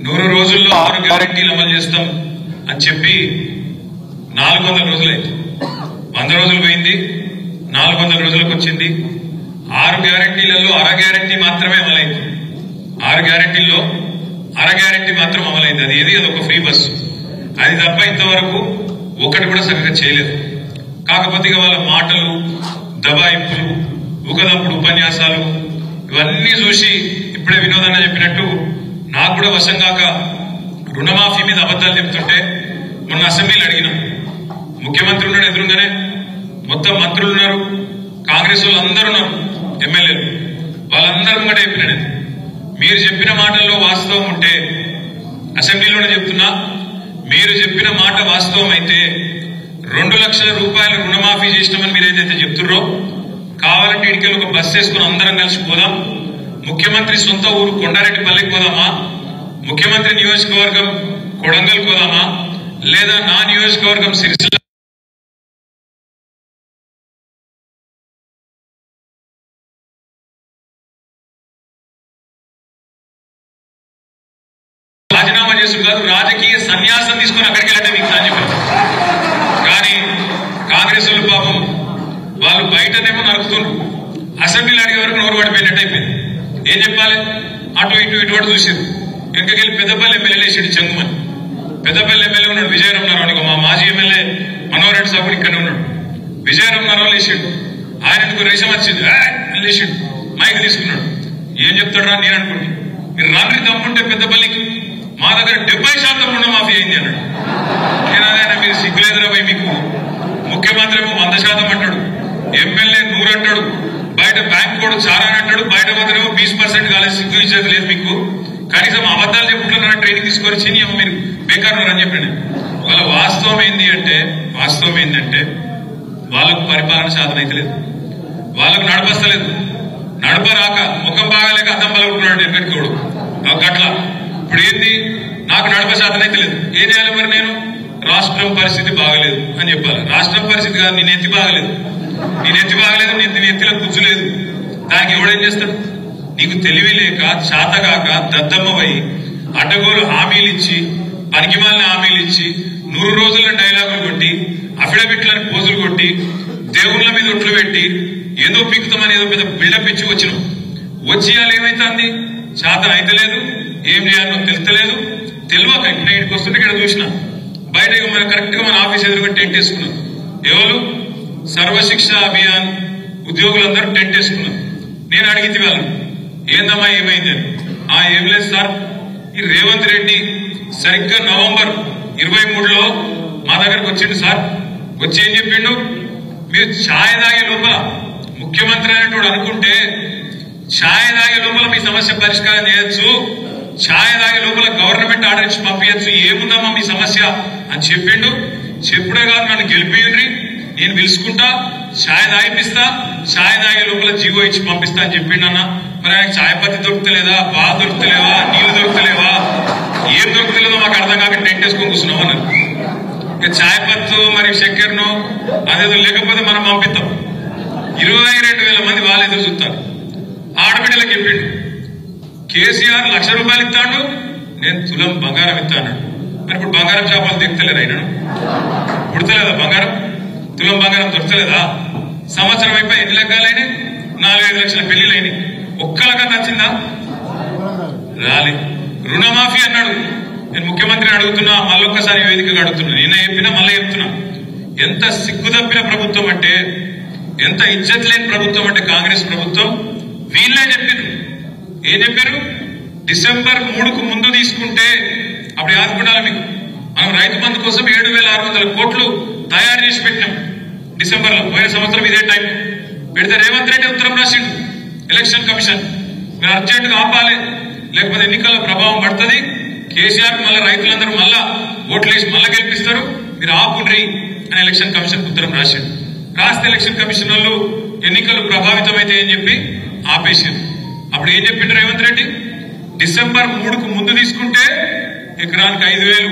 100 రోజుల్లో 6 గ్యారెంటీలు అమలు చేస్తాం అని చెప్పి 400 రోజులైంది. 100 రోజులు పోయింది, 400 రోజులకు వచ్చింది. 6 గ్యారెంటీలలో అర గ్యారెంటీ మాత్రమే అమలైంది. 6 గ్యారెంటీల్లో అర గ్యారెంటీ మాత్రం అమలైంది. అది ఏది? అదొక ఫ్రీ బస్సు. అది తప్ప ఇంతవరకు ఒకటి కూడా సరిగ్గా చేయలేదు. కాకపోతే వాళ్ళ మాటలు, దబాయింపులు, ఊకదంపుడు ఉపన్యాసాలు ఇవన్నీ చూసి ఇప్పుడే వినోదన్న చెప్పినట్టు నాకు కూడా వశం కాక రుణమాఫీ మీద అబద్ధాలు చెప్తుంటే మొన్న అసెంబ్లీలో అడిగిన, ముఖ్యమంత్రి ఉన్నాడు ఎదురుగానే, మొత్తం మంత్రులు ఉన్నారు, కాంగ్రెస్ వాళ్ళు అందరూ ఉన్నారు, ఎమ్మెల్యేలు, వాళ్ళందరూ ముంగట చెప్పిన మీరు చెప్పిన మాటల్లో వాస్తవం ఉంటే, అసెంబ్లీలోనే చెప్తున్నా, మీరు చెప్పిన మాట వాస్తవం అయితే 2 లక్షల రూపాయలు రుణమాఫీ చేసినామని మీరు ఏదైతే చెప్తున్నారో, కావాలంటే ఇడికెళ్ళి ఒక బస్ వేసుకుని అందరం కలిసి పోదాం, ముఖ్యమంత్రి సొంత ఊరు కొండారెడ్డిపల్లికి పోదామా, ముఖ్యమంత్రి నియోజకవర్గం కొడంగల్ పోదామా, లేదా నా నియోజకవర్గం సిరిసిల్ల రాజీనామా చేసు కాదు, రాజకీయ సన్యాసం తీసుకుని అక్కడికి వెళ్ళండి మీకు అని చెప్పారు. కానీ కాంగ్రెస్ వాళ్ళు పాపం వాళ్ళు బయటనేమో నరుకుతున్నారు, అసెంబ్లీలో అడిగే వరకు నోరు పడిపోయినట్టు అయిపోయింది. ఏం చెప్పాలి? అటు ఇటు ఇటువంటి చూసారు. వెనకకెళ్ళి పెద్దపల్లి ఎమ్మెల్యే వేసాడు చెంగుమని. పెద్దపల్లి ఎమ్మెల్యే ఉన్నాడు విజయరమణారావు, మా మాజీ ఎమ్మెల్యే మనోహర్ రెడ్డి సాబు ఇక్కడనే ఉన్నాడు. విజయరమణారావు లేచాడు, ఆయనకు రేషం వచ్చింది లేచాడు, మైక్ తీసుకున్నాడు. ఏం చెప్తాడు రా నేను అనుకోండి, మీరు రాత్రి దమ్ముంటే పెద్దపల్లికి మా దగ్గర 70% రుణమాఫీ అయింది అన్నాడు. నేను అదే మీరు సిగ్గులేదురా పోయి, మీకు ముఖ్యమంత్రి ఏమో 100% అంటాడు, ఎమ్మెల్యే 100 అంటాడు, బయట బ్యాంక్ కూడా చాలా అంటాడు, బయట పోతేనేమో 20% కాలేదు, సిగ్గు ఇచ్చేది లేదు మీకు, కనీసం అబద్ధాలు చెప్పుకుంటున్నారని ట్రైనింగ్ తీసుకొని చిని మీరు బేకారు అని చెప్పండి. వాళ్ళ వాస్తవం ఏంటంటే వాళ్ళకు పరిపాలన సాధన అయితే లేదు, వాళ్ళకు నడపస్తలేదు, నడపరాక ముఖం బాగాలేక అద్దం పలుకుంటున్నాడు ఎక్కడికోడు గట్ల. ఇప్పుడు ఏంది? నాకు నడప సాధన అయితే లేదు, ఏం చేయాలి మరి? నేను రాష్ట్రం పరిస్థితి బాగలేదు అని చెప్పాలి. రాష్ట్రం పరిస్థితి కాదు, నీ నెత్తి బాగలేదు, నీ నెత్తిలో కూర్చులేదు. దానికి ఎవడేం చేస్తాడు? నీకు తెలివి లేక, చాతగాక, దద్దమ్మవై అడ్డగోలు హామీలు ఇచ్చి, పనికిమాలిన హామీలు ఇచ్చి, 100 రోజుల డైలాగులు కొట్టి, అఫిడవిట్లను పోజులు కొట్టి, దేవుళ్ల మీద ఒట్లు పెట్టి, ఏదో పీకుతామని ఏదో పెద్ద బిల్డప్ ఇచ్చి వచ్చినాం. వచ్చి ఇవాళ ఏమైతుంది? చాతన అయితే లేదు, ఏం చేయాలో తెలుస్తలేదు. తెలియక ఇప్పుడు ఇక్కడికి వస్తుంటే ఇక్కడ చూసిన బయట కరెక్ట్ గా మన ఆఫీస్ ఎదురుగా టెంట్ వేసుకున్నాం. ఎవరు? సర్వశిక్ష అభియాన్ ఉద్యోగులందరూ టెంట్ వేసుకున్నారు. నేను అడిగితే వాళ్ళని, ఏందమ్మా ఏమైంది అని. ఏం లేదు సార్, ఈ రేవంత్ రెడ్డి సరిగ్గా నవంబర్ 23లో మా దగ్గరకు వచ్చిండు సార్. వచ్చి ఏం చెప్పిండు? మీరు ఛాయ్ తాగే లోపల, ముఖ్యమంత్రి అనేటోడు అనుకుంటే ఛాయ్ తాగే లోపల మీ సమస్య పరిష్కారం చేయొచ్చు, ఛాయ్ తాగే లోపల గవర్నమెంట్ ఆర్డర్ ఇచ్చి పంపించచ్చు, ఏముందమ్మా మీ సమస్య అని చెప్పిండు. చెప్పుడే కాదు, నన్ను గెలిపియండి, నేను పిలుచుకుంటా, ఛాయ్ తాగిపిస్తా, ఛాయ్ తాగే లోపల జీవో ఇచ్చి పంపిస్తా అని చెప్పిండు. అన్న మరి ఆయన ఛాయ్ పత్తి దొరుకుతలేదా, బాగా దొరుకుతలేవా, నీళ్లు దొరుకుతలేవా, ఏం దొరుకుతలేదో మాకు అర్థం కాక టెంట్ వేసుకొని కూర్చున్నాం అన్నారు. ఇక ఛాయ్ పత్తు మరి చక్కెరను అదేదో లేకపోతే మనం పంపిస్తాం. 22,000 మంది వాళ్ళు ఎదురు చూస్తారు. ఆడబిడ్డలకు చెప్పిండు, కేసీఆర్ ₹1,00,000 ఇస్తాడు, నేను తులం బంగారం ఇస్తాను. మరి ఇప్పుడు బంగారం చేపలు దిగుతలేదా? అయినాడు పుడతలేదా బంగారం? తులం బంగారం దొరకలేదా? సంవత్సరం అయిపోయి ఎన్ని లెక్కలైనాయి? 4-5 లక్షల పెళ్లిలైనాయి. ఒక్కలకన్నా నచ్చిందా? రాలే. రుణమాఫీ అన్నాడు. నేను ముఖ్యమంత్రిని అడుగుతున్నా, మళ్ళొక్కసారి వేదికగా అడుగుతున్నా, నిన్న చెప్పినా మళ్ళీ చెప్తున్నా, ఎంత సిగ్గుదప్పిన ప్రభుత్వం అంటే, ఎంత ఇజ్జత్ లేని ప్రభుత్వం అంటే కాంగ్రెస్ ప్రభుత్వం. వీళ్ళే చెప్పారు. ఏం చెప్పారు? డిసెంబర్ 3కు ముందు తీసుకుంటే, అప్పుడు ఆదుకుంటాలి మీకు, మనం రైతు బంధు కోసం 7,600 కోట్లు తయారు చేసి పెట్టినాం డిసెంబర్ లో. పోయిన సంవత్సరం ఇదే టైం పెడితే రేవంత్ రెడ్డి ఉత్తరం రాసిండు ఎలక్షన్ కమిషన్, మీరు అర్జెంట్ గా ఆపాలి, లేకపోతే ఎన్నికల ప్రభావం పడుతుంది, కేసీఆర్ మళ్ళీ రైతులందరూ మళ్ళా ఓట్లేసి మళ్ళా గెలిపిస్తారు, మీరు ఆపుండ్రి అని ఎలక్షన్ కమిషన్ ఉత్తరం రాసిండు. రాస్తే ఎలక్షన్ కమిషన్ వాళ్ళు ఎన్నికలు ప్రభావితమైతే అని చెప్పి ఆపేసారు. అప్పుడు ఏం చెప్పిండు రేవంత్ రెడ్డి? డిసెంబర్ 3కు ముందు తీసుకుంటే ఎకరానికి 5,000,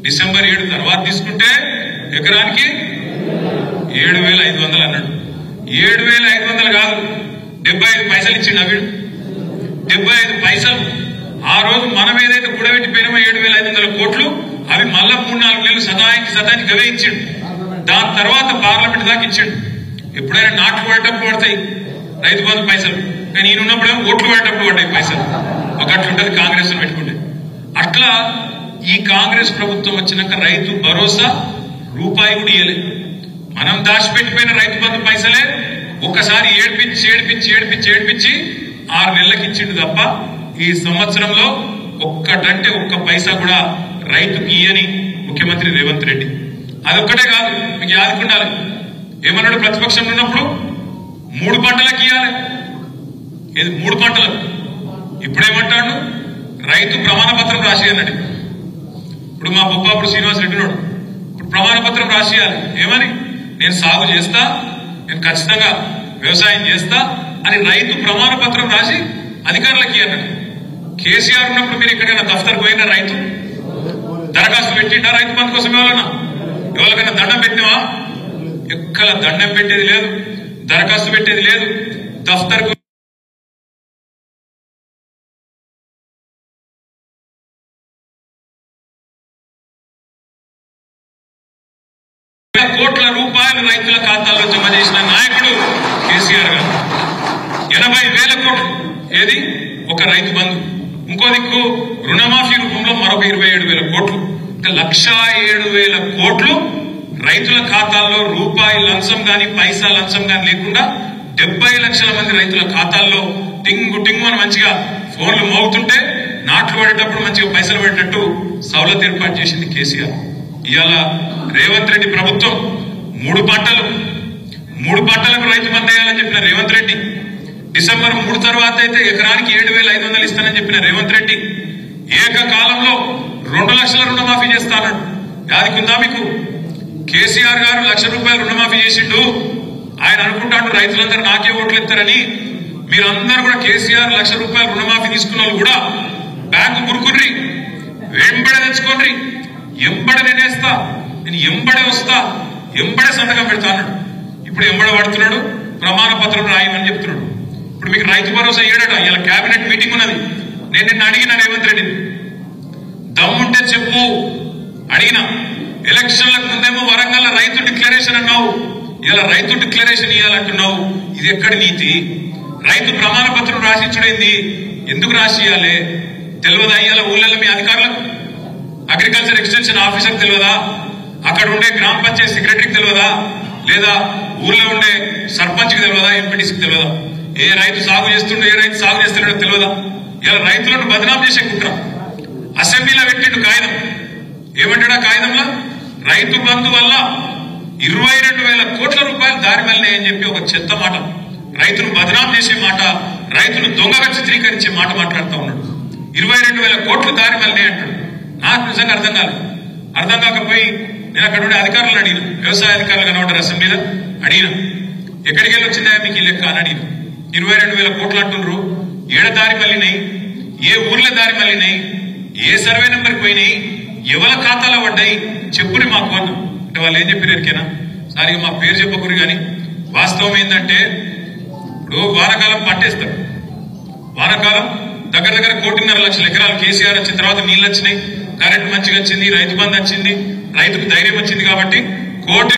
డిసెంబర్ 7 తర్వాత తీసుకుంటే ఎకరానికి 7,500 అన్నాడు. 7,500 కాదు, 75 పైసలు ఇచ్చిండు. వీడు 75 పైసలు ఆ రోజు మనం ఏదైతే కూడబెట్టి కోట్లు అవి మళ్ళా 3-4 నెలలు సదానికి గవే ఇచ్చిండు. దాని తర్వాత పార్లమెంట్ దాకా ఇచ్చిండు. ఎప్పుడైనా నాట్లు పడేటప్పుడు పడతాయి రైతు బంధు పైసలు, కానీ ఈయన ఉన్నప్పుడేమో ఓట్లు పడేటప్పుడు పడ్డాయి పైసలు. ఒకట్లుంటది కాంగ్రెస్ పెట్టుకుంటే. అట్లా ఈ కాంగ్రెస్ ప్రభుత్వం వచ్చినాక రైతు భరోసా రూపాయి కూడా ఇయ్యలేదు. మనం దాచిపెట్టిపోయిన రైతు బంధు పైసలే ఒక్కసారి ఏడ్పించి 6 నెలలకు ఇచ్చిండు తప్ప ఈ సంవత్సరంలో ఒక్కటంటే ఒక్క పైసా కూడా రైతుకి ఇయ్యని ముఖ్యమంత్రి రేవంత్ రెడ్డి. అదొక్కటే కాదు, మీకు యాదుకుండాలి. ఏమన్నాడు ప్రతిపక్షంలో ఉన్నప్పుడు 3 పంటలకు ఇయ్యాలి. ఏది 3 పంటలకు? ఇప్పుడేమంటాడు? రైతు ప్రమాణ పత్రం రాసి అన్నాడు. ఇప్పుడు మా బొప్పాపుడు శ్రీనివాస్ రెడ్డి నాడు ఇప్పుడు ప్రమాణ పత్రం రాసియాలి. ఏమని? నేను సాగు చేస్తా, నేను ఖచ్చితంగా వ్యవసాయం చేస్తా అని రైతు ప్రమాణ పత్రం రాసి అధికారులకి అన్నాడు. కేసీఆర్ ఉన్నప్పుడు మీరు ఎక్కడైనా దఫ్తర్ పోయినా రైతు దరఖాస్తు పెట్టిండా రైతు బంధు కోసం? ఎవరికైనా దండం పెట్టినావా? ఎక్కడ దండం పెట్టేది లేదు, దరఖాస్తు పెట్టేది లేదు. దఫ్తర్ కోట్ల రూపాయలు రైతుల ఖాతాల్లో జమ చేసిన నాయకుడు కేసీఆర్ గారు. 80,000 కోట్లు ఏది ఒక రైతు బంధు. ఇంకో దిక్కు రుణమాఫీ రూపంలో మరొక 27,000 కోట్లు. 1,07,000 కోట్లు రైతుల ఖాతాల్లో రూపాయి లంచం గాని పైసా లంచం గాని లేకుండా 70 లక్షల మంది రైతుల ఖాతాల్లో టింగు టింగు అని మంచిగా ఫోన్లు మోగుతుంటే నాట్లు పడేటప్పుడు మంచిగా పైసలు పడేటట్టు సౌలత్ ఏర్పాటు చేసింది కేసీఆర్. ఇవాళ రేవంత్ రెడ్డి ప్రభుత్వం 3 పంటలకు రైతు బంధు వేయాలని చెప్పిన రేవంత్ రెడ్డి, డిసెంబర్ 3 తర్వాత అయితే ఎకరానికి 7,500 ఇస్తానని చెప్పిన రేవంత్ రెడ్డి ఏకకాలంలో 2 లక్షల రుణమాఫీ చేస్తాడు. యాదికుందా మీకు? కేసీఆర్ గారు 1,00,000 రూపాయలు రుణమాఫీ చేసిండు. ఆయన అనుకుంటాడు రైతులందరూ నాకే ఓట్లు ఎత్తారని. మీరందరూ కూడా కేసీఆర్ 1,00,000 రూపాయలు రుణమాఫీ తీసుకున్న వాళ్ళు కూడా బ్యాంకు గురుకుర్రి, వెంబడే తెచ్చుకోండి, ఎంబడే నేనేస్తా, నేను ఎంబడే వస్తా, ఎంబడే సంతకం పెడతాను. ఇప్పుడు ఎంబడ పడుతున్నాడు, ప్రమాణ పత్రం రాయమని చెప్తున్నాడు. ఇప్పుడు మీకు రైతు భరోసా ఏడాడు. ఇలా కేబినెట్ మీటింగ్ ఉన్నది. నేను నిన్న అడిగిన రేవంత్ రెడ్డిని, దమ్ముంటే చెప్పు అడిగిన. ఎలక్షన్లకు ముందేమో వరంగల్ రైతు డిక్లరేషన్ అన్నావు, ఇలా రైతు డిక్లరేషన్ ఇవ్వాలంటున్నావు. ఇది ఎక్కడి నీతి? రైతు ప్రమాణ పత్రం రాసిచ్చుడైంది, ఎందుకు రాసియాలే? తెలియదా? ఇవాళ ఊళ్ళల్లో మీ అధికారులకు అగ్రికల్చర్ ఎక్స్టెన్షన్ ఆఫీసర్ తెలియదా? అక్కడ ఉండే గ్రామ పంచాయతీ సెక్రటరీకి తెలియదా? లేదా ఊర్లో ఉండే సర్పంచ్కి తెలియదా? ఎంపీటీసీకి తెలియదా? ఏ రైతు సాగు చేస్తుండో ఏ రైతు సాగు చేస్తున్నాడో తెలియదా? ఇలా రైతులను బదనాం చేసే కుట్ర అసెంబ్లీలో పెట్టిండు కాగితం. ఏమంటాడా కాగితంలో? రైతు బంధు వల్ల 22,000 కోట్ల రూపాయలు దారి వెళ్ళినాయని చెప్పి ఒక చెత్త మాట, రైతును బదనాం చేసే మాట, రైతును దొంగగా చిత్రీకరించే మాట మాట్లాడుతూ ఉన్నాడు. 22,000 కోట్లు దారి వెళ్ళినాయి అంటాడు. నాకు నిజంగా అర్థం కాకపోయి నేను అక్కడ ఉండే అధికారులను అడిగిన, వ్యవసాయ అధికారులు కనబడ్డారు అసెంబ్లీలో. అడిగిన, ఎక్కడికి వెళ్ళి వచ్చిందా మీకు ఈ లెక్క అని అడిగిన. 22,000 కోట్లు అంటున్నారు, ఏడ దారి మళ్ళినాయి, ఏ ఊర్ల దారి మళ్ళినాయి, ఏ సర్వే నెంబర్కి పోయినాయి, ఎవరి ఖాతాలో పడ్డాయి చెప్పుని మాకు అన్న. అంటే వాళ్ళు ఏం చెప్పారు ఎరికేనా? సారిగా మా పేరు చెప్పకూరు. కానీ వాస్తవం ఏంటంటే ఇప్పుడు వానాకాలం పట్టేస్తారు. వానాకాలం దగ్గర 1.5 లక్షల ఎకరాలు కేసీఆర్ వచ్చిన తర్వాత నీళ్ళు వచ్చినాయి, కరెంట్ మంచిగా వచ్చింది, రైతు బంధు వచ్చింది, రైతుకు ధైర్యం వచ్చింది కాబట్టి 1